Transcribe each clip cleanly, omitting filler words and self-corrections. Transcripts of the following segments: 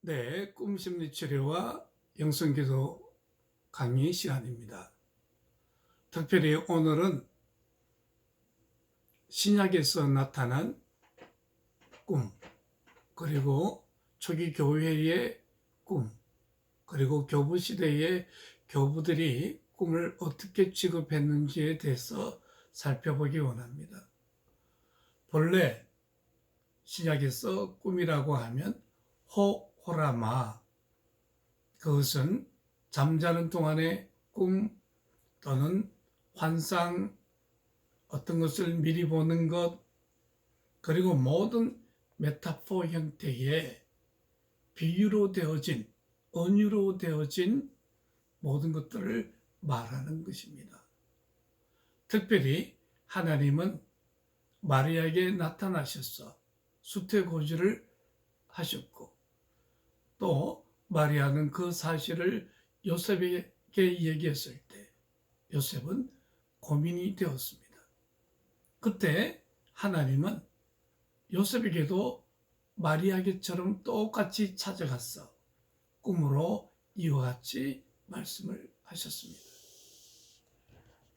네, 꿈 심리 치료와 영성기도 강의 시간입니다. 특별히 오늘은 신약에서 나타난 꿈, 그리고 초기 교회의 꿈, 그리고 교부 시대의 교부들이 꿈을 어떻게 취급했는지에 대해서 살펴보기 원합니다. 본래 신약에서 꿈이라고 하면 호라마, 그것은 잠자는 동안의 꿈 또는 환상, 어떤 것을 미리 보는 것, 그리고 모든 메타포 형태의 비유로 되어진, 은유로 되어진 모든 것들을 말하는 것입니다. 특별히 하나님은 마리아에게 나타나셔서 수태고지를 하셨고, 또 마리아는 그 사실을 요셉에게 얘기했을 때 요셉은 고민이 되었습니다. 그때 하나님은 요셉에게도 마리아에게처럼 똑같이 찾아가서 꿈으로 이와 같이 말씀을 하셨습니다.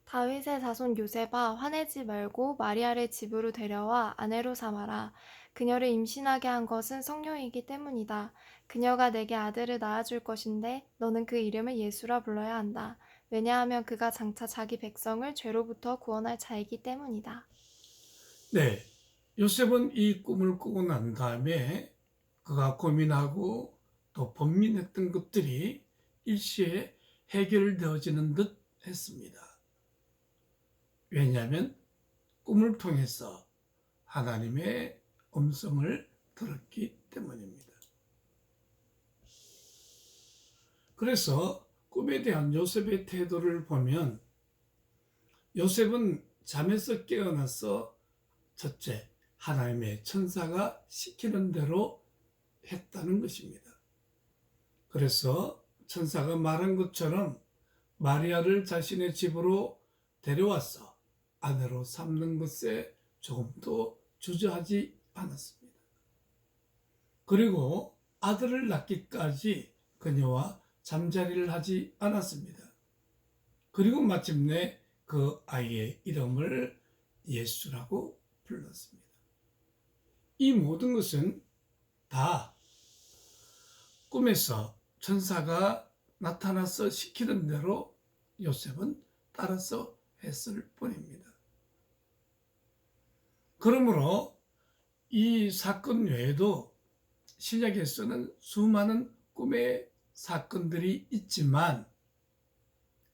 다윗의 자손 요셉아, 화내지 말고 마리아를 집으로 데려와 아내로 삼아라. 그녀를 임신하게 한 것은 성령이기 때문이다. 그녀가 내게 아들을 낳아줄 것인데 너는 그 이름을 예수라 불러야 한다. 왜냐하면 그가 장차 자기 백성을 죄로부터 구원할 자이기 때문이다. 네, 요셉은 이 꿈을 꾸고 난 다음에 그가 고민하고 또 번민했던 것들이 일시에 해결되어지는 듯 했습니다. 왜냐하면 꿈을 통해서 하나님의 음성을 들었기 때문입니다. 그래서 꿈에 대한 요셉의 태도를 보면 요셉은 잠에서 깨어나서 첫째, 하나님의 천사가 시키는 대로 했다는 것입니다. 그래서 천사가 말한 것처럼 마리아를 자신의 집으로 데려와서 아내로 삼는 것에 조금도 주저하지 않았습니다. 그리고 아들을 낳기까지 그녀와 잠자리를 하지 않았습니다. 그리고 마침내 그 아이의 이름을 예수라고 불렀습니다. 이 모든 것은 다 꿈에서 천사가 나타나서 시키는 대로 요셉은 따라서 했을 뿐입니다. 그러므로 이 사건 외에도 신약에서는 수많은 꿈의 사건들이 있지만,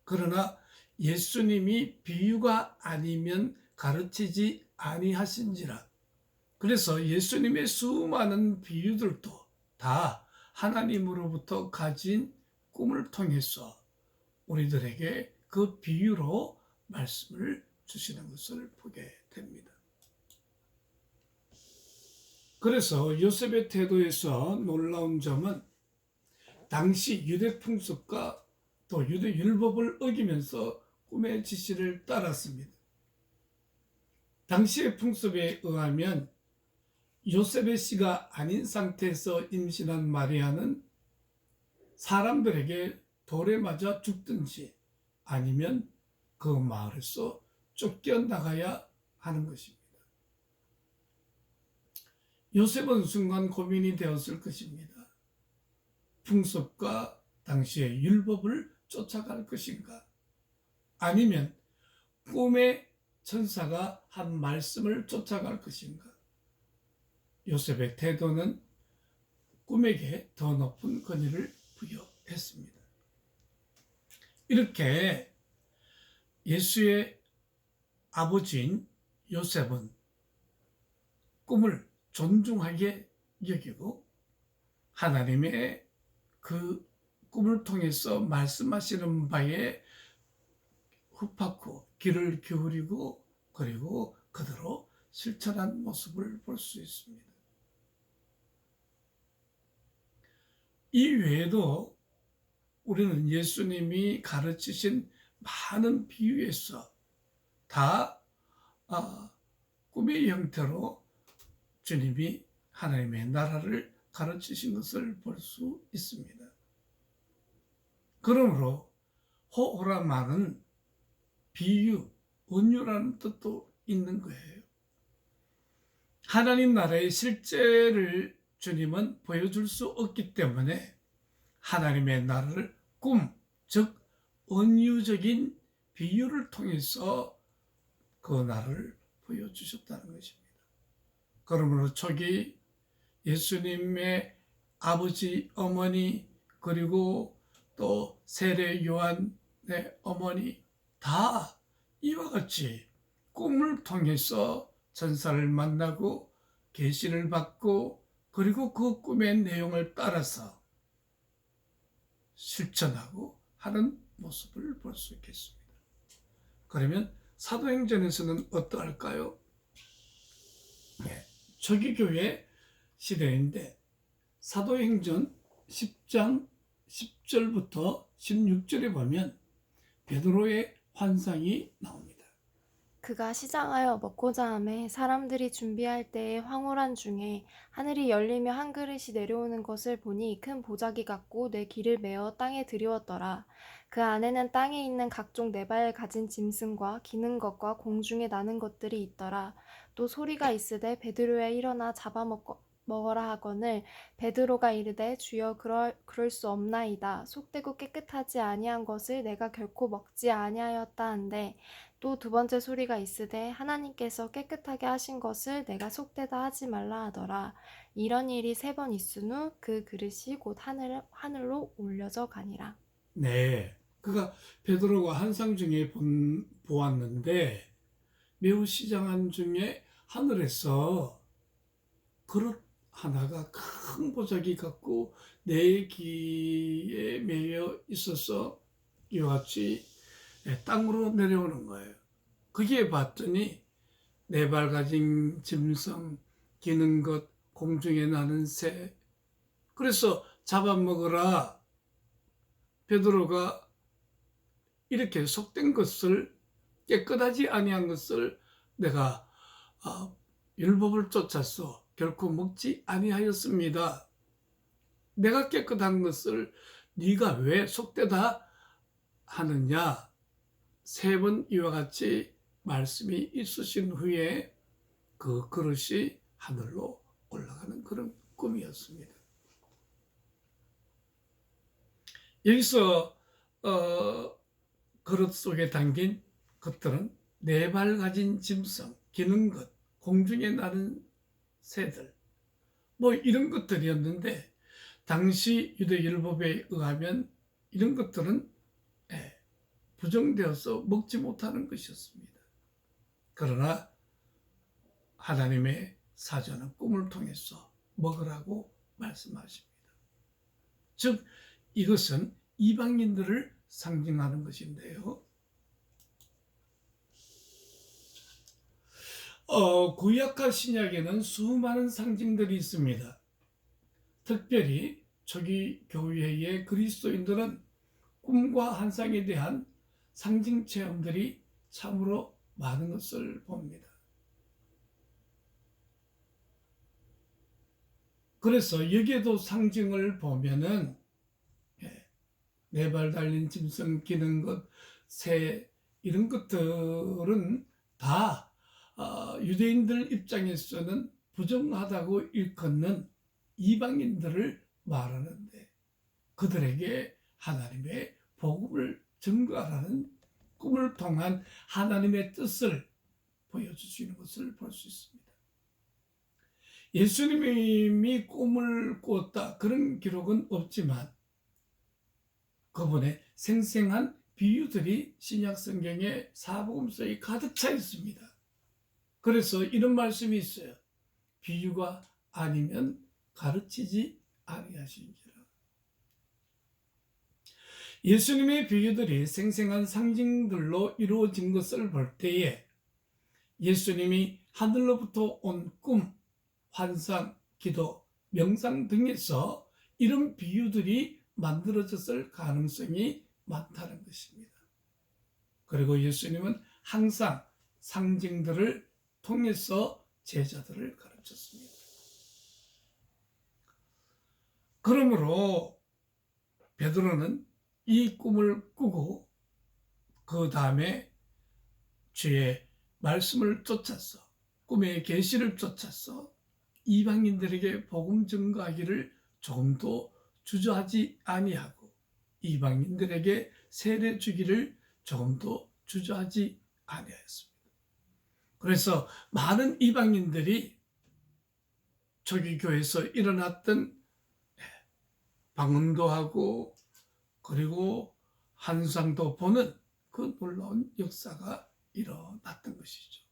그러나 예수님이 비유가 아니면 가르치지 아니하신지라. 그래서 예수님의 수많은 비유들도 다 하나님으로부터 가진 꿈을 통해서 우리들에게 그 비유로 말씀을 주시는 것을 보게 됩니다. 그래서 요셉의 태도에서 놀라운 점은 당시 유대 풍습과 또 유대 율법을 어기면서 꿈의 지시를 따랐습니다. 당시의 풍습에 의하면 요셉의 씨가 아닌 상태에서 임신한 마리아는 사람들에게 돌에 맞아 죽든지 아니면 그 마을에서 쫓겨나가야 하는 것입니다. 요셉은 순간 고민이 되었을 것입니다. 풍습과 당시의 율법을 쫓아갈 것인가? 아니면 꿈의 천사가 한 말씀을 쫓아갈 것인가? 요셉의 태도는 꿈에게 더 높은 권위를 부여했습니다. 이렇게 예수의 아버지인 요셉은 꿈을 존중하게 여기고 하나님의 그 꿈을 통해서 말씀하시는 바에 흡하고 귀를 기울이고 그리고 그대로 실천한 모습을 볼 수 있습니다. 이 외에도 우리는 예수님이 가르치신 많은 비유에서 다 꿈의 형태로 주님이 하나님의 나라를 가르치신 것을 볼 수 있습니다. 그러므로 호호라 말은 비유, 은유라는 뜻도 있는 거예요. 하나님 나라의 실제를 주님은 보여줄 수 없기 때문에 하나님의 나라를 꿈, 즉 은유적인 비유를 통해서 그 나라를 보여주셨다는 것입니다. 그러므로 초기 예수님의 아버지, 어머니, 그리고 또 세례 요한의 어머니 다 이와 같이 꿈을 통해서 전사를 만나고 계시를 받고 그리고 그 꿈의 내용을 따라서 실천하고 하는 모습을 볼 수 있겠습니다. 그러면 사도행전에서는 어떠할까요? 초기 교회 시대인데 사도행전 10장 10절부터 16절에 보면 베드로의 환상이 나옵니다. 그가 시장하여 먹고자 하매 사람들이 준비할 때에 황홀한 중에 하늘이 열리며 한 그릇이 내려오는 것을 보니 큰 보자기 같고 내 귀를 메어 땅에 들이웠더라. 그 안에는 땅에 있는 각종 네 발 가진 짐승과 기는 것과 공중에 나는 것들이 있더라. 또 소리가 있으되 베드로야 일어나 먹어라 하거늘 베드로가 이르되 주여 그럴 수 없나이다. 속되고 깨끗하지 아니한 것을 내가 결코 먹지 아니하였다 한데 또 두 번째 소리가 있으되 하나님께서 깨끗하게 하신 것을 내가 속되다 하지 말라 하더라. 이런 일이 3번 있은 후 그 그릇이 곧 하늘로 올려져 가니라. 네, 그가 베드로가 환상 중에 보았는데 매우 시장한 중에 하늘에서 그릇 하나가 큰 보자기 같고 내 귀에 매여 있어서 이와 같이 땅으로 내려오는 거예요. 거기에 봤더니 네 발 가진 짐승, 기는 것, 공중에 나는 새. 그래서 잡아먹으라. 베드로가 이렇게 속된 것을, 깨끗하지 아니한 것을 내가 율법을 쫓아서 결코 먹지 아니하였습니다. 내가 깨끗한 것을 네가 왜 속되다 하느냐? 3번 이와 같이 말씀이 있으신 후에 그 그릇이 하늘로 올라가는 그런 꿈이었습니다. 여기서 그릇 속에 담긴 것들은 4발 가진 짐승, 기는 것, 공중에 나는 새들, 뭐 이런 것들이었는데 당시 유대율법에 의하면 이런 것들은 부정되어서 먹지 못하는 것이었습니다. 그러나 하나님의 사전은 꿈을 통해서 먹으라고 말씀하십니다. 즉 이것은 이방인들을 상징하는 것인데요. 구약과 신약에는 수많은 상징들이 있습니다. 특별히 초기 교회의 그리스도인들은 꿈과 환상에 대한 상징 체험들이 참으로 많은 것을 봅니다. 그래서 여기에도 상징을 보면은 4발 달린 짐승, 기는 것, 새 이런 것들은 다 유대인들 입장에서는 부정하다고 일컫는 이방인들을 말하는데 그들에게 하나님의 복음을 증거하라는 꿈을 통한 하나님의 뜻을 보여주시는 것을 볼 수 있습니다. 예수님이 꿈을 꾸었다 그런 기록은 없지만 그분의 생생한 비유들이 신약 성경의 사복음서에 가득 차 있습니다. 그래서 이런 말씀이 있어요. 비유가 아니면 가르치지 아니하시니라. 예수님의 비유들이 생생한 상징들로 이루어진 것을 볼 때에 예수님이 하늘로부터 온 꿈, 환상, 기도, 명상 등에서 이런 비유들이 만들어졌을 가능성이 많다는 것입니다. 그리고 예수님은 항상 상징들을 통해서 제자들을 가르쳤습니다. 그러므로 베드로는 이 꿈을 꾸고 그 다음에 주의 말씀을 쫓아서 꿈의 계시를 쫓아서 이방인들에게 복음 증거하기를 조금도 주저하지 아니하고 이방인들에게 세례 주기를 조금도 주저하지 아니하였습니다. 그래서 많은 이방인들이 초기 교회에서 일어났던 방언도 하고 그리고 환상도 보는 그 놀라운 역사가 일어났던 것이죠.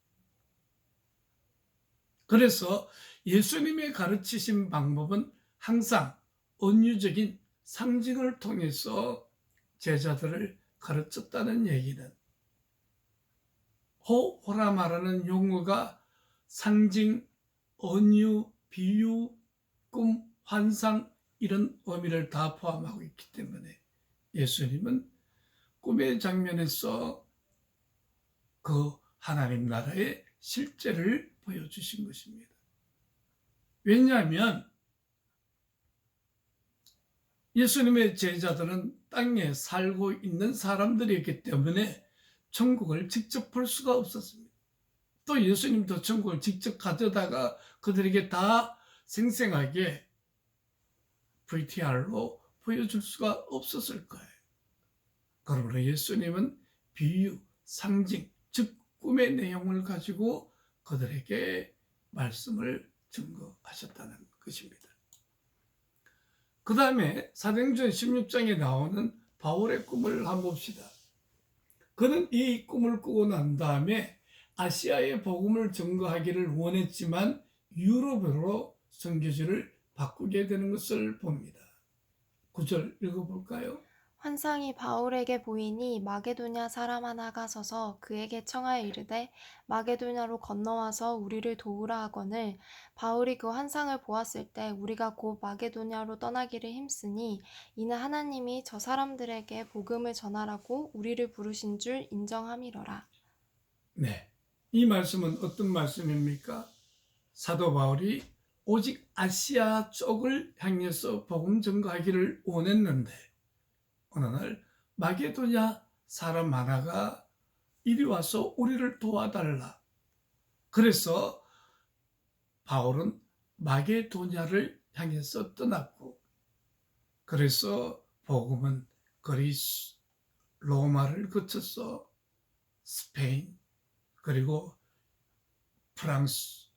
그래서 예수님의 가르치신 방법은 항상 은유적인 상징을 통해서 제자들을 가르쳤다는 얘기는 호라 말하는 용어가 상징, 은유, 비유, 꿈, 환상 이런 의미를 다 포함하고 있기 때문에 예수님은 꿈의 장면에서 그 하나님 나라의 실제를 보여주신 것입니다. 왜냐하면 예수님의 제자들은 땅에 살고 있는 사람들이었기 때문에 천국을 직접 볼 수가 없었습니다. 또 예수님도 천국을 직접 가져다가 그들에게 다 생생하게 VTR로 보여줄 수가 없었을 거예요. 그러므로 예수님은 비유, 상징, 즉 꿈의 내용을 가지고 그들에게 말씀을 증거하셨다는 것입니다. 그 다음에 사도행전 16장에 나오는 바울의 꿈을 한번 봅시다. 그는 이 꿈을 꾸고 난 다음에 아시아의 복음을 증거하기를 원했지만 유럽으로 선교지를 바꾸게 되는 것을 봅니다. 9절 읽어볼까요? 환상이 바울에게 보이니 마게도냐 사람 하나가 서서 그에게 청하여 이르되 마게도냐로 건너와서 우리를 도우라 하거늘 바울이 그 환상을 보았을 때 우리가 곧 마게도냐로 떠나기를 힘쓰니 이는 하나님이 저 사람들에게 복음을 전하라고 우리를 부르신 줄 인정함이러라. 네, 이 말씀은 어떤 말씀입니까? 사도 바울이 오직 아시아 쪽을 향해서 복음 전가하기를 원했는데 어느 날 마게도냐 사람 하나가 이리 와서 우리를 도와달라. 그래서 바울은 마게도냐를 향해서 떠났고 그래서 복음은 그리스, 로마를 거쳐서 스페인, 그리고 프랑스,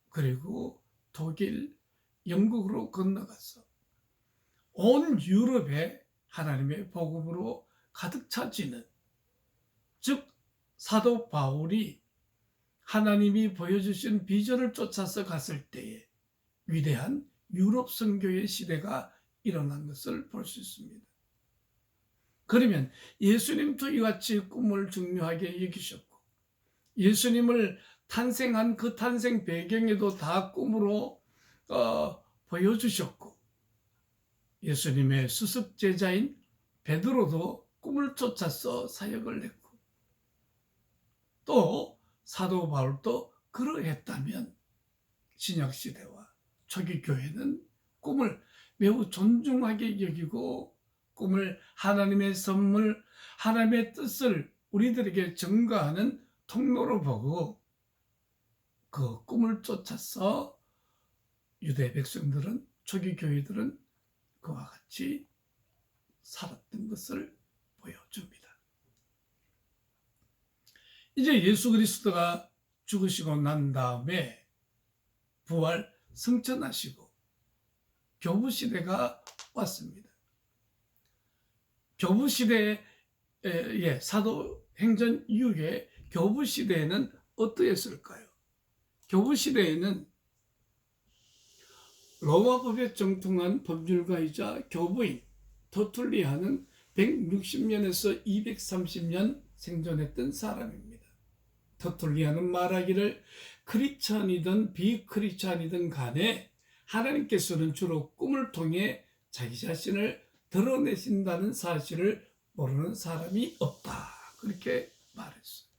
그리고 독일, 영국으로 건너가서 온 유럽에 하나님의 복음으로 가득 차지는, 즉 사도 바울이 하나님이 보여주신 비전을 쫓아서 갔을 때에 위대한 유럽 선교의 시대가 일어난 것을 볼 수 있습니다. 그러면 예수님도 이같이 꿈을 중요하게 여기셨고 예수님을 탄생한 그 탄생 배경에도 다 꿈으로 보여주셨고 예수님의 수습 제자인 베드로도 꿈을 쫓아서 사역을 했고 또 사도 바울도 그러했다면 신약시대와 초기 교회는 꿈을 매우 존중하게 여기고 꿈을 하나님의 선물, 하나님의 뜻을 우리들에게 증거하는 통로로 보고 그 꿈을 쫓아서 유대 백성들은, 초기 교회들은 그와 같이 살았던 것을 보여줍니다. 이제 예수 그리스도가 죽으시고 난 다음에 부활 승천하시고 교부시대가 왔습니다. 교부시대에 사도행전 이후에 교부시대에는 어떠했을까요? 교부시대에는 로마법에 정통한 법률가이자 교부인 터툴리안은 160년에서 230년 생존했던 사람입니다. 터툴리안은 말하기를 크리스찬이든 비크리스찬이든 간에 하나님께서는 주로 꿈을 통해 자기 자신을 드러내신다는 사실을 모르는 사람이 없다. 그렇게 말했어요.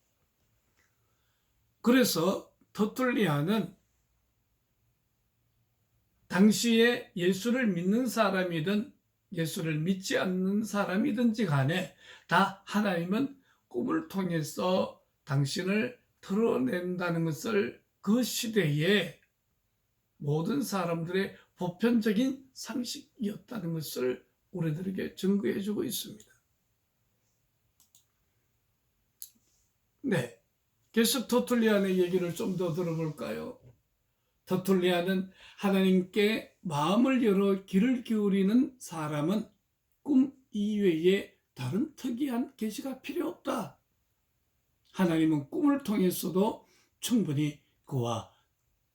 그래서 터툴리안은 당시에 예수를 믿는 사람이든 예수를 믿지 않는 사람이든지 간에 다 하나님은 꿈을 통해서 당신을 드러낸다는 것을 그 시대에 모든 사람들의 보편적인 상식이었다는 것을 우리들에게 증거해 주고 있습니다. 네, 계속 터툴리안의 얘기를 좀 더 들어볼까요? 터툴리안은 하나님께 마음을 열어 귀를 기울이는 사람은 꿈 이외에 다른 특이한 계시가 필요 없다. 하나님은 꿈을 통해서도 충분히 그와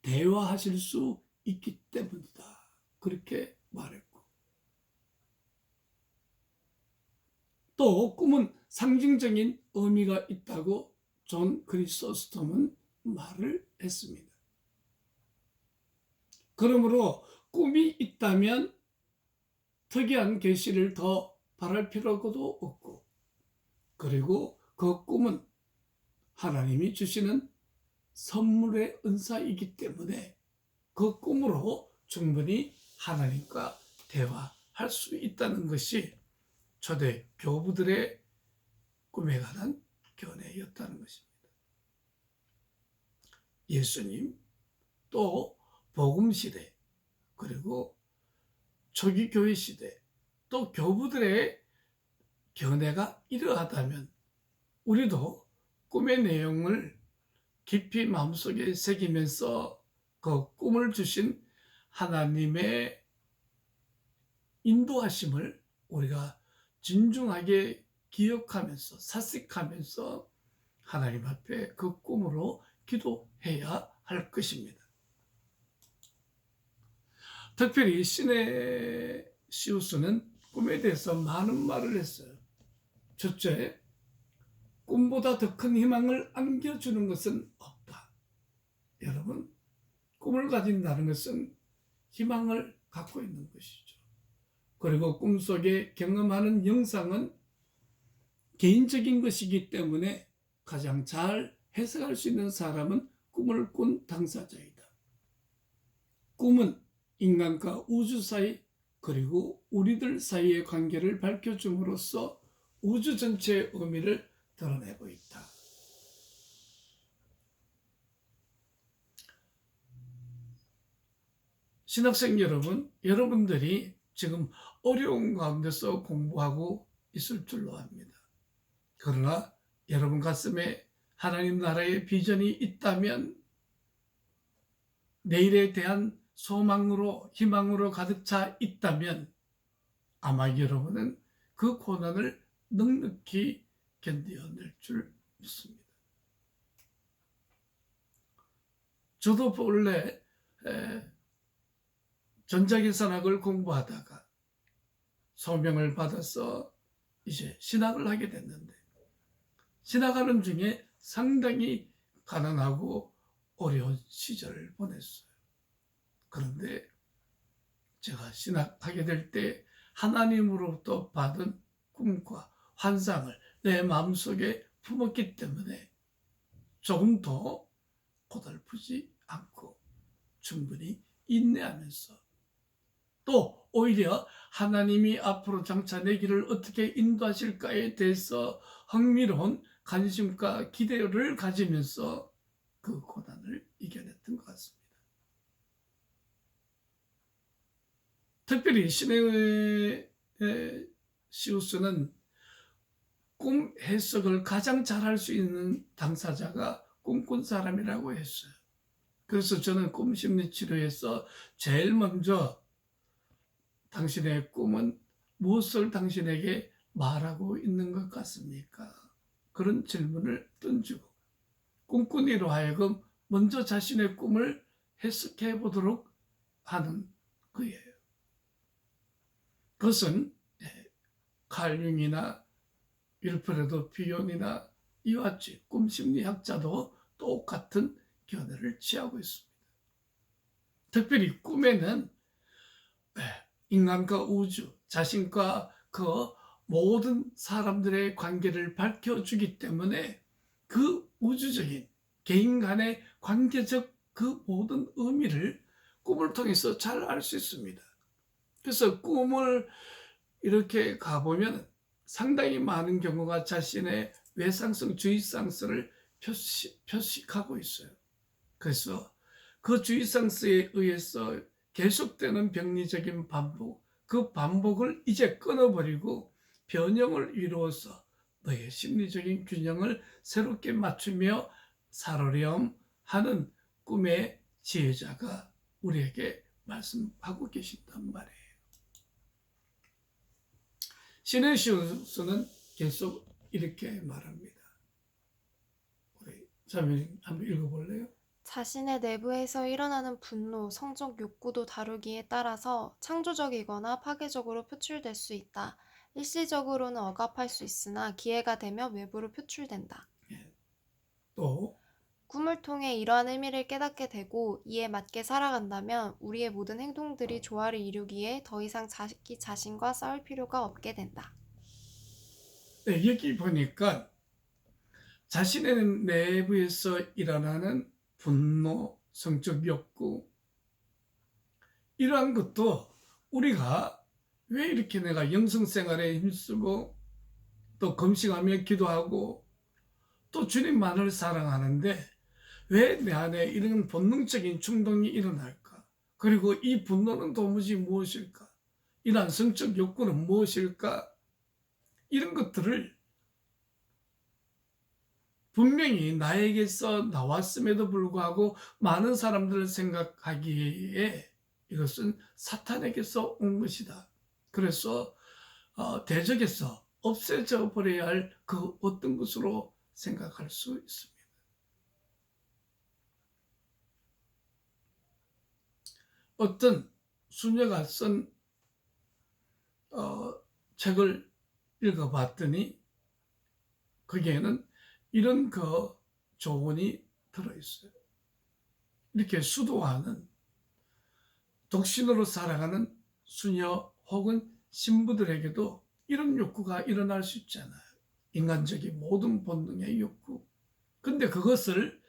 대화하실 수 있기 때문이다. 그렇게 말했고, 또 꿈은 상징적인 의미가 있다고 존 크리소스톰은 말을 했습니다. 그러므로 꿈이 있다면 특이한 계시를 더 바랄 필요도 없고, 그리고 그 꿈은 하나님이 주시는 선물의 은사이기 때문에 그 꿈으로 충분히 하나님과 대화할 수 있다는 것이 초대 교부들의 꿈에 관한 견해였다는 것입니다. 예수님, 또 복음시대, 그리고 초기 교회 시대, 또 교부들의 견해가 이러하다면 우리도 꿈의 내용을 깊이 마음속에 새기면서 그 꿈을 주신 하나님의 인도하심을 우리가 진중하게 기억하면서 사색하면서 하나님 앞에 그 꿈으로 기도해야 할 것입니다. 특별히 시네시우스는 꿈에 대해서 많은 말을 했어요. 첫째, 꿈보다 더 큰 희망을 안겨주는 것은 없다. 여러분, 꿈을 가진다는 것은 희망을 갖고 있는 것이죠. 그리고 꿈속에 경험하는 영상은 개인적인 것이기 때문에 가장 잘 해석할 수 있는 사람은 꿈을 꾼 당사자이다. 꿈은 인간과 우주 사이, 그리고 우리들 사이의 관계를 밝혀줌으로써 우주 전체의 의미를 드러내고 있다. 신학생 여러분, 여러분들이 지금 어려운 가운데서 공부하고 있을 줄로 압니다. 그러나 여러분 가슴에 하나님 나라의 비전이 있다면 내일에 대한 소망으로, 희망으로 가득 차 있다면 아마 여러분은 그 고난을 넉넉히 견뎌낼 줄 믿습니다. 저도 본래 전자계산학을 공부하다가 소명을 받아서 이제 신학을 하게 됐는데, 신학하는 중에 상당히 가난하고 어려운 시절을 보냈어요. 그런데 제가 신학하게 될 때 하나님으로부터 받은 꿈과 환상을 내 마음속에 품었기 때문에 조금 더 고달프지 않고 충분히 인내하면서, 또 오히려 하나님이 앞으로 장차 내 길을 어떻게 인도하실까에 대해서 흥미로운 관심과 기대를 가지면서 그 고난을 이겨냈던 것 같습니다. 특별히 시네시우스는 꿈 해석을 가장 잘할 수 있는 당사자가 꿈꾼 사람이라고 했어요. 그래서 저는 꿈 심리 치료에서 제일 먼저 당신의 꿈은 무엇을 당신에게 말하고 있는 것 같습니까? 그런 질문을 던지고 꿈꾸니로 하여금 먼저 자신의 꿈을 해석해 보도록 하는 거예요. 그것은 칼 융이나 윌프레도 비욘이나 이와 같이 꿈심리학자도 똑같은 견해를 취하고 있습니다. 특별히 꿈에는 인간과 우주, 자신과 그 모든 사람들의 관계를 밝혀주기 때문에 그 우주적인 개인 간의 관계적 그 모든 의미를 꿈을 통해서 잘 알 수 있습니다. 그래서 꿈을 이렇게 가보면 상당히 많은 경우가 자신의 외상성, 주의상성을 표식하고 있어요. 그래서 그 주의상성에 의해서 계속되는 병리적인 반복, 그 반복을 이제 끊어버리고 변형을 이루어서 너의 심리적인 균형을 새롭게 맞추며 살으렴 하는 꿈의 지혜자가 우리에게 말씀하고 계신단 말이에요. 시네시우스는 계속 이렇게 말합니다. 우리 자매님 한번 읽어볼래요? 자신의 내부에서 일어나는 분노, 성적 욕구도 다루기에 따라서 창조적이거나 파괴적으로 표출될 수 있다. 일시적으로는 억압할 수 있으나 기회가 되면 외부로 표출된다. 또 꿈을 통해 이러한 의미를 깨닫게 되고 이에 맞게 살아간다면 우리의 모든 행동들이 조화를 이루기에 더 이상 자기 자신과 싸울 필요가 없게 된다. 네, 여기 보니까 자신의 내부에서 일어나는 분노, 성적 욕구 이러한 것도 우리가 왜 이렇게 내가 영성생활에 힘쓰고 또 금식하며 기도하고 또 주님만을 사랑하는데 왜 내 안에 이런 본능적인 충동이 일어날까? 그리고 이 분노는 도무지 무엇일까? 이러한 성적 욕구는 무엇일까? 이런 것들을 분명히 나에게서 나왔음에도 불구하고 많은 사람들을 생각하기에 이것은 사탄에게서 온 것이다. 그래서 대적에서 없애져 버려야 할 그 어떤 것으로 생각할 수 있습니다. 어떤 수녀가 쓴 책을 읽어봤더니 거기에는 이런 그 조언이 들어있어요. 이렇게 수도하는 독신으로 살아가는 수녀 혹은 신부들에게도 이런 욕구가 일어날 수 있잖아요. 인간적인 모든 본능의 욕구. 근데 그것을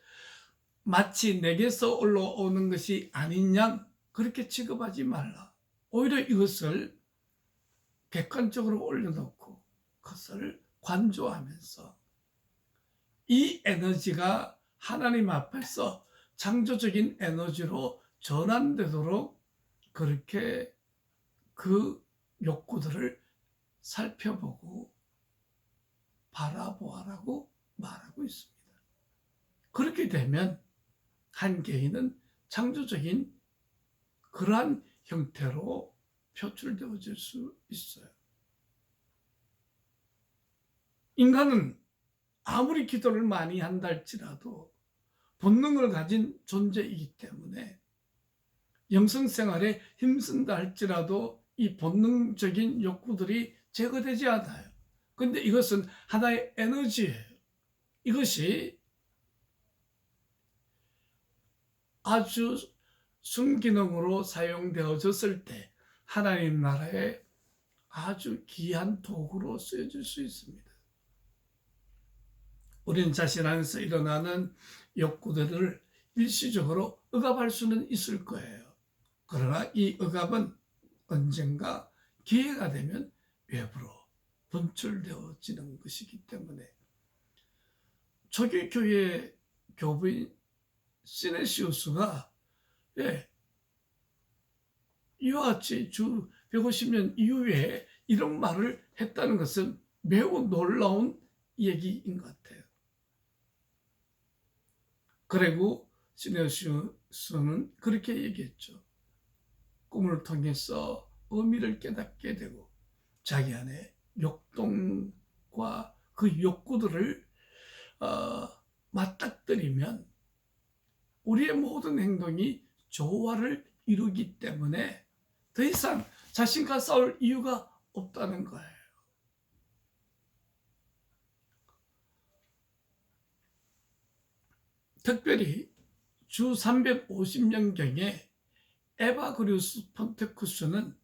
마치 내게서 올라오는 것이 아닌 양 그렇게 취급하지 말라. 오히려 이것을 객관적으로 올려놓고 그것을 관조하면서 이 에너지가 하나님 앞에서 창조적인 에너지로 전환되도록 그렇게 그 욕구들을 살펴보고 바라보아라고 말하고 있습니다. 그렇게 되면 한 개인은 창조적인 그러한 형태로 표출되어질 수 있어요. 인간은 아무리 기도를 많이 한다 할지라도 본능을 가진 존재이기 때문에 영성생활에 힘쓴다 할지라도 이 본능적인 욕구들이 제거되지 않아요. 근데 이것은 하나의 에너지예요. 이것이 아주 순기능으로 사용되어졌을 때 하나님 나라에 아주 귀한 도구로 쓰여질 수 있습니다. 우리는 자신 안에서 일어나는 욕구들을 일시적으로 억압할 수는 있을 거예요. 그러나 이 억압은 언젠가 기회가 되면 외부로 분출되어지는 것이기 때문에 초기 교회 교부인 시네시우스가 이와 같이 주 150년 이후에 이런 말을 했다는 것은 매우 놀라운 얘기인 것 같아요. 그리고 시네시우스는 그렇게 얘기했죠. 꿈을 통해서 의미를 깨닫게 되고 자기 안에 욕동과 그 욕구들을 맞닥뜨리면 우리의 모든 행동이 조화를 이루기 때문에 더 이상 자신과 싸울 이유가 없다는 거예요. 특별히 주 350년경에 에바그리우스 폰테쿠스는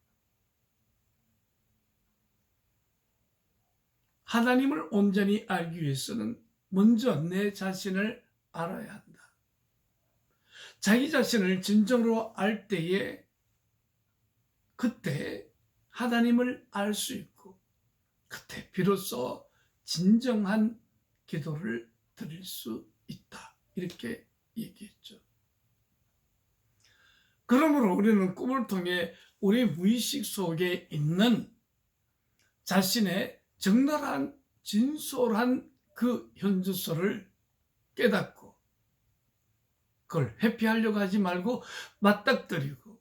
하나님을 온전히 알기 위해서는 먼저 내 자신을 알아야 한다. 자기 자신을 진정으로 알 때에 그때 하나님을 알 수 있고 그때 비로소 진정한 기도를 드릴 수 있다. 이렇게 얘기했죠. 그러므로 우리는 꿈을 통해 우리 무의식 속에 있는 자신의 적나라한 진솔한 그 현주소를 깨닫고 그걸 회피하려고 하지 말고 맞닥뜨리고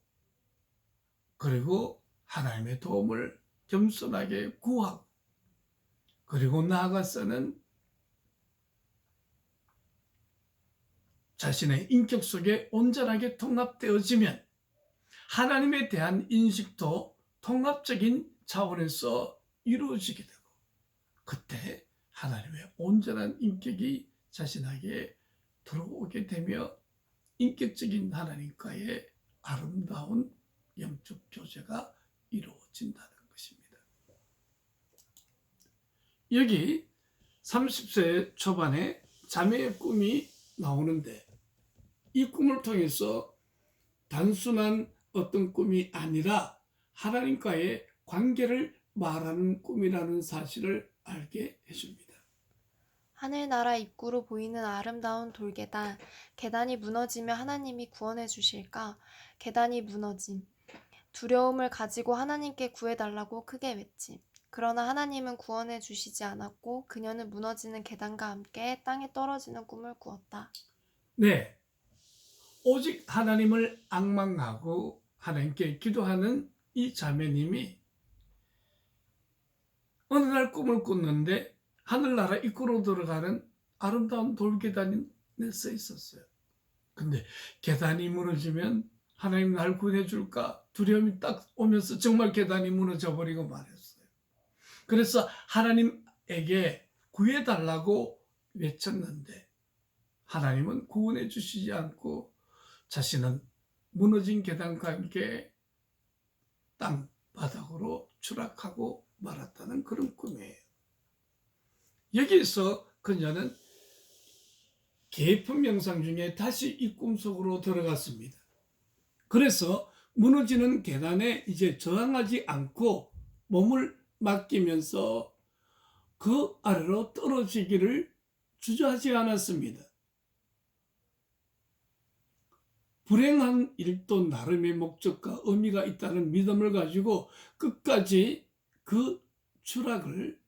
그리고 하나님의 도움을 겸손하게 구하고 그리고 나아가서는 자신의 인격 속에 온전하게 통합되어지면 하나님에 대한 인식도 통합적인 차원에서 이루어지게 되고 그때 하나님의 온전한 인격이 자신에게 들어오게 되며 인격적인 하나님과의 아름다운 영적 교제가 이루어진다는 것입니다. 여기 30세 초반에 자매의 꿈이 나오는데 이 꿈을 통해서 단순한 어떤 꿈이 아니라 하나님과의 관계를 말하는 꿈이라는 사실을 알게 해줍니다. 하늘나라 입구로 보이는 아름다운 돌계단, 계단이 무너지며 하나님이 구원해 주실까? 계단이 무너짐. 두려움을 가지고 하나님께 구해달라고 크게 외침. 그러나 하나님은 구원해 주시지 않았고 그녀는 무너지는 계단과 함께 땅에 떨어지는 꿈을 꾸었다. 네, 오직 하나님을 앙망하고 하나님께 기도하는 이 자매님이 어느 날 꿈을 꿨는데 하늘나라 입구로 들어가는 아름다운 돌계단이 써 있었어요. 근데 계단이 무너지면 하나님 날 구원해 줄까 두려움이 딱 오면서 정말 계단이 무너져 버리고 말했어요. 그래서 하나님에게 구해달라고 외쳤는데 하나님은 구원해 주시지 않고 자신은 무너진 계단과 함께 땅 바닥으로 추락하고 말았다는 그런 꿈이에요. 여기에서 그녀는 개품 명상 중에 다시 이 꿈속으로 들어갔습니다. 그래서 무너지는 계단에 이제 저항하지 않고 몸을 맡기면서 그 아래로 떨어지기를 주저하지 않았습니다. 불행한 일도 나름의 목적과 의미가 있다는 믿음을 가지고 끝까지 그 추락을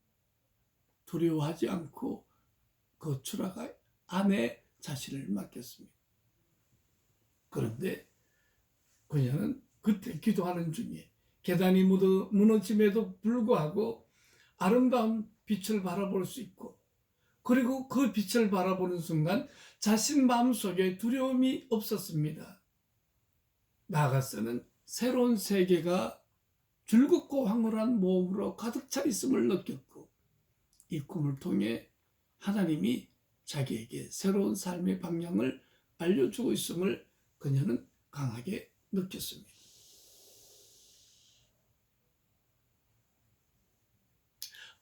두려워하지 않고 그 추락 안에 자신을 맡겼습니다. 그런데 그녀는 그때 기도하는 중에 계단이 무너짐에도 불구하고 아름다운 빛을 바라볼 수 있고 그리고 그 빛을 바라보는 순간 자신 마음속에 두려움이 없었습니다. 나아가서는 새로운 세계가 즐겁고 황홀한 모험으로 가득 차 있음을 느꼈고 이 꿈을 통해 하나님이 자기에게 새로운 삶의 방향을 알려주고 있음을 그녀는 강하게 느꼈습니다.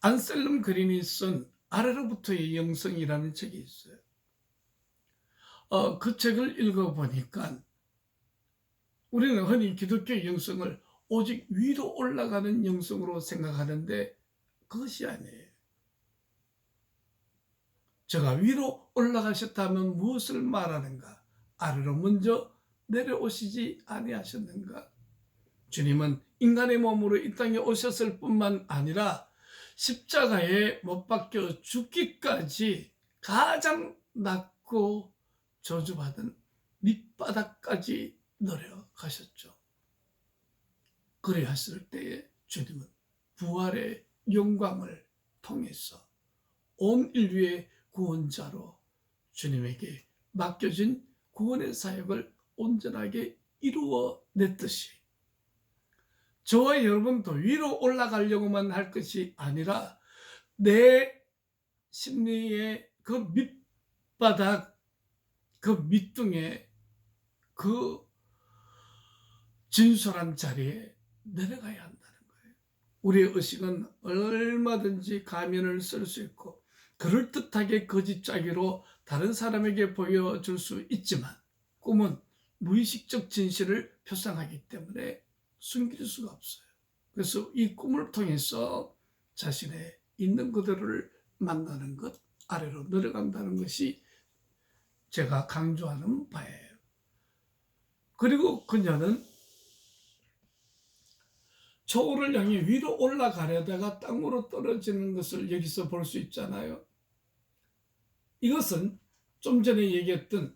안셀름 그린이 쓴 아래로부터의 영성이라는 책이 있어요. 그 책을 읽어보니까 우리는 흔히 기독교의 영성을 오직 위로 올라가는 영성으로 생각하는데 그것이 아니에요. 저가 위로 올라가셨다면 무엇을 말하는가? 아래로 먼저 내려오시지 아니하셨는가? 주님은 인간의 몸으로 이 땅에 오셨을 뿐만 아니라 십자가에 못 박혀 죽기까지 가장 낮고 저주받은 밑바닥까지 내려가셨죠. 그리하실 때에 주님은 부활의 영광을 통해서 온 인류의 구원자로 주님에게 맡겨진 구원의 사역을 온전하게 이루어냈듯이 저와 여러분도 위로 올라가려고만 할 것이 아니라 내 심리의 그 밑바닥, 그 밑둥에 그 진솔한 자리에 내려가야 한다는 거예요. 우리의 의식은 얼마든지 가면을 쓸 수 있고 그럴듯하게 거짓 짜기로 다른 사람에게 보여줄 수 있지만 꿈은 무의식적 진실을 표상하기 때문에 숨길 수가 없어요. 그래서 이 꿈을 통해서 자신의 있는 그대로를 만나는 것, 아래로 내려간다는 것이 제가 강조하는 바예요. 그리고 그녀는 초월을 향해 위로 올라가려다가 땅으로 떨어지는 것을 여기서 볼 수 있잖아요. 이것은 좀 전에 얘기했던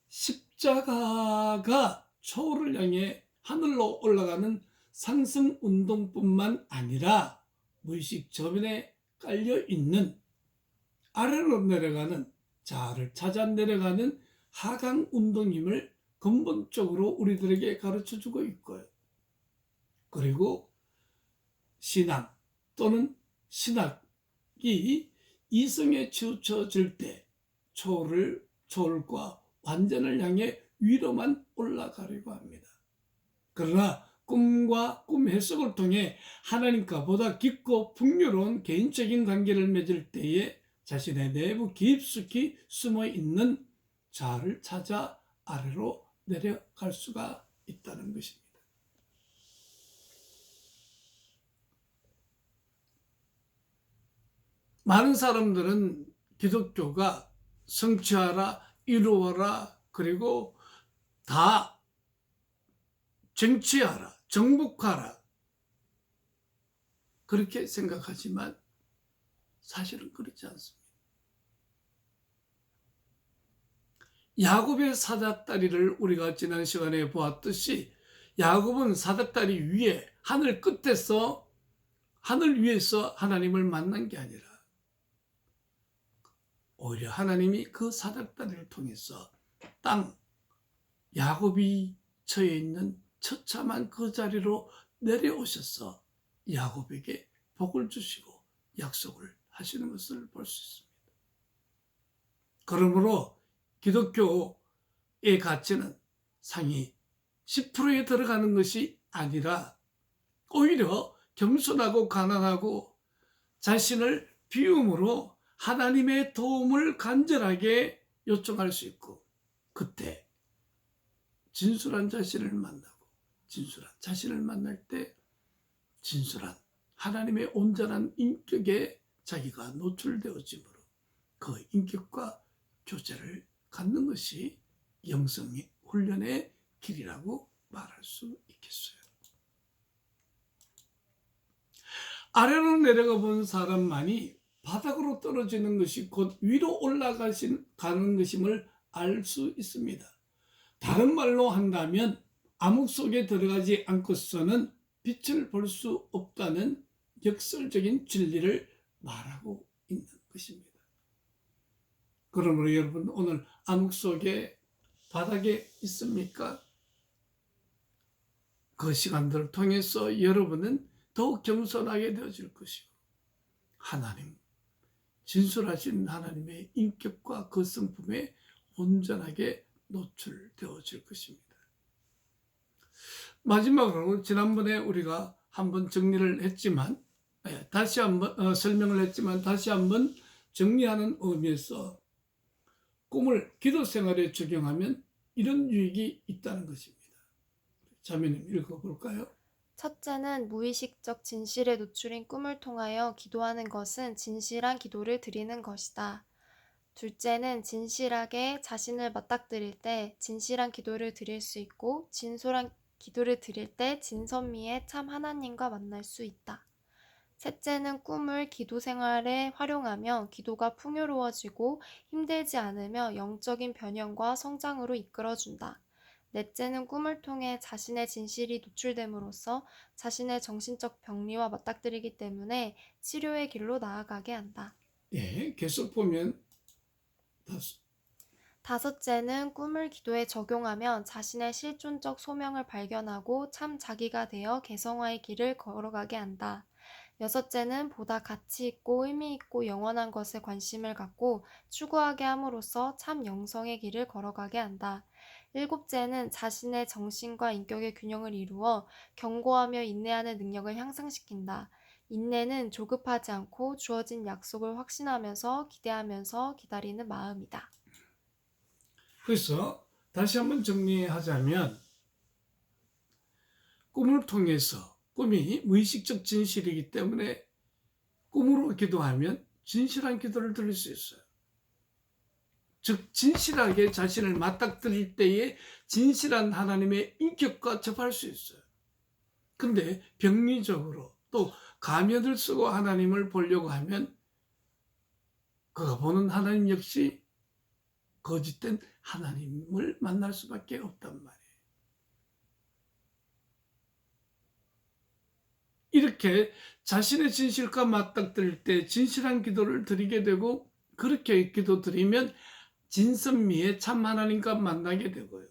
십자가가 초월을 향해 하늘로 올라가는 상승 운동뿐만 아니라 무의식 저변에 깔려 있는 아래로 내려가는, 자아를 찾아 내려가는 하강 운동임을 근본적으로 우리들에게 가르쳐 주고 있고요. 그리고 신앙 또는 신학이 이성에 치우쳐질 때 초월과 완전을 향해 위로만 올라가려고 합니다. 그러나 꿈과 꿈 해석을 통해 하나님과 보다 깊고 풍요로운 개인적인 관계를 맺을 때에 자신의 내부 깊숙이 숨어있는 자아를 찾아 아래로 내려갈 수가 있다는 것입니다. 많은 사람들은 기독교가 성취하라, 이루어라, 그리고 다 쟁취하라, 정복하라, 그렇게 생각하지만 사실은 그렇지 않습니다. 야곱의 사닥다리를 우리가 지난 시간에 보았듯이 야곱은 사닥다리 위에 하늘 위에서 하나님을 만난 게 아니라 오히려 하나님이 그 사닥다리를 통해서 야곱이 처해 있는 처참한 그 자리로 내려오셔서 야곱에게 복을 주시고 약속을 하시는 것을 볼 수 있습니다. 그러므로 기독교의 가치는 상위 10%에 들어가는 것이 아니라 오히려 겸손하고 가난하고 자신을 비움으로 하나님의 도움을 간절하게 요청할 수 있고, 그때 진술한 자신을 만나고 진술한 자신을 만날 때 진술한 하나님의 온전한 인격에 자기가 노출되어지므로 그 인격과 교제를 갖는 것이 영성의 훈련의 길이라고 말할 수 있겠어요. 아래로 내려가 본 사람만이 바닥으로 떨어지는 것이 곧 위로 가는 것임을 알 수 있습니다. 다른 말로 한다면 암흑 속에 들어가지 않고서는 빛을 볼 수 없다는 역설적인 진리를 말하고 있는 것입니다. 그러므로 여러분, 오늘 암흑 속에 바닥에 있습니까? 그 시간들을 통해서 여러분은 더욱 겸손하게 되어질 것이고 하나님, 진술하신 하나님의 인격과 그 성품에 온전하게 노출되어질 것입니다. 마지막으로 지난번에 우리가 한번 정리를 했지만 다시 한번 설명을 했지만 다시 한번 정리하는 의미에서 꿈을 기도 생활에 적용하면 이런 유익이 있다는 것입니다. 자매님 읽어볼까요? 첫째는 무의식적 진실에 노출인 꿈을 통하여 기도하는 것은 진실한 기도를 드리는 것이다. 둘째는 진실하게 자신을 맞닥뜨릴 때 진실한 기도를 드릴 수 있고 진솔한 기도를 드릴 때 진선미의 참 하나님과 만날 수 있다. 셋째는 꿈을 기도 생활에 활용하며 기도가 풍요로워지고 힘들지 않으며 영적인 변형과 성장으로 이끌어준다. 넷째는 꿈을 통해 자신의 진실이 노출됨으로써 자신의 정신적 병리와 맞닥뜨리기 때문에 치료의 길로 나아가게 한다. 계속 보면 다섯째는 꿈을 기도에 적용하면 자신의 실존적 소명을 발견하고 참 자기가 되어 개성화의 길을 걸어가게 한다. 여섯째는 보다 가치 있고 의미 있고 영원한 것에 관심을 갖고 추구하게 함으로써 참 영성의 길을 걸어가게 한다. 일곱째는 자신의 정신과 인격의 균형을 이루어 견고하며 인내하는 능력을 향상시킨다. 인내는 조급하지 않고 주어진 약속을 확신하면서 기대하면서 기다리는 마음이다. 그래서 다시 한번 정리하자면 꿈을 통해서 꿈이 무의식적 진실이기 때문에 꿈으로 기도하면 진실한 기도를 드릴 수 있어요. 즉 진실하게 자신을 맞닥뜨릴 때에 진실한 하나님의 인격과 접할 수 있어요. 근데 병리적으로 또 가면을 쓰고 하나님을 보려고 하면 그가 보는 하나님 역시 거짓된 하나님을 만날 수밖에 없단 말이에요. 이렇게 자신의 진실과 맞닥뜨릴 때 진실한 기도를 드리게 되고 그렇게 기도 드리면 진선미의 참 하나님과 만나게 되고요.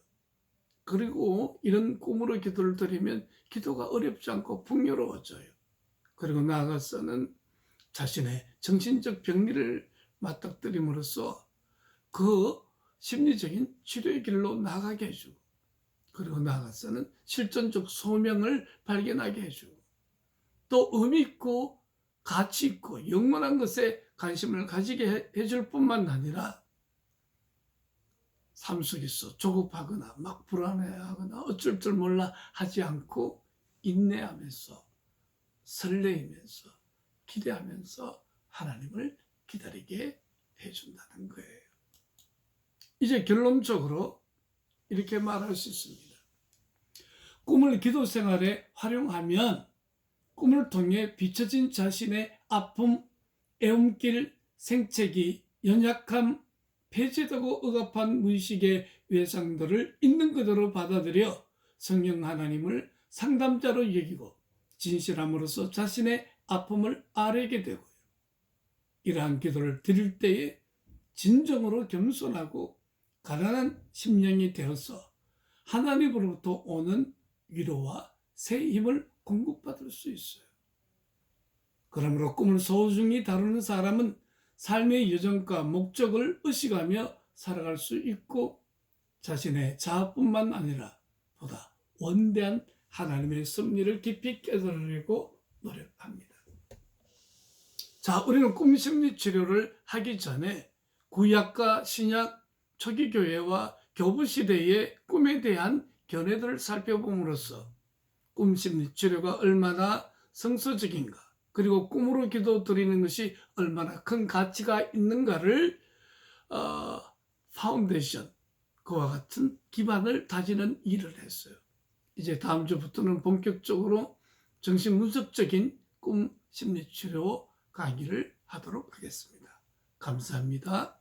그리고 이런 꿈으로 기도를 드리면 기도가 어렵지 않고 풍요로워져요. 그리고 나아가서는 자신의 정신적 병리를 맞닥뜨림으로써 그 심리적인 치료의 길로 나가게 해주고 그리고 나아가서는 실존적 소명을 발견하게 해주고 또 의미 있고 가치 있고 영원한 것에 관심을 가지게 해줄 뿐만 아니라 삶 속에서 조급하거나 막 불안해하거나 어쩔 줄 몰라 하지 않고 인내하면서 설레이면서 기대하면서 하나님을 기다리게 해준다는 거예요. 이제 결론적으로 이렇게 말할 수 있습니다. 꿈을 기도 생활에 활용하면 꿈을 통해 비춰진 자신의 아픔, 애움길, 생채기, 연약함, 폐쇄되고 억압한 무의식의 외상들을 있는 그대로 받아들여 성령 하나님을 상담자로 여기고 진실함으로써 자신의 아픔을 아뢰게 되고요. 이러한 기도를 드릴 때에 진정으로 겸손하고 가난한 심령이 되어서 하나님으로부터 오는 위로와 새 힘을 공급받을 수 있어요. 그러므로 꿈을 소중히 다루는 사람은 삶의 여정과 목적을 의식하며 살아갈 수 있고 자신의 자아뿐만 아니라 보다 원대한 하나님의 섭리를 깊이 깨달으려고 노력합니다. 자, 우리는 꿈 심리 치료를 하기 전에 구약과 신약 초기 교회와 교부 시대의 꿈에 대한 견해들을 살펴봄으로써 꿈 심리 치료가 얼마나 성서적인가 그리고 꿈으로 기도 드리는 것이 얼마나 큰 가치가 있는가를 파운데이션 그와 같은 기반을 다지는 일을 했어요. 이제 다음 주부터는 본격적으로 정신분석적인 꿈 심리치료 강의를 하도록 하겠습니다. 감사합니다.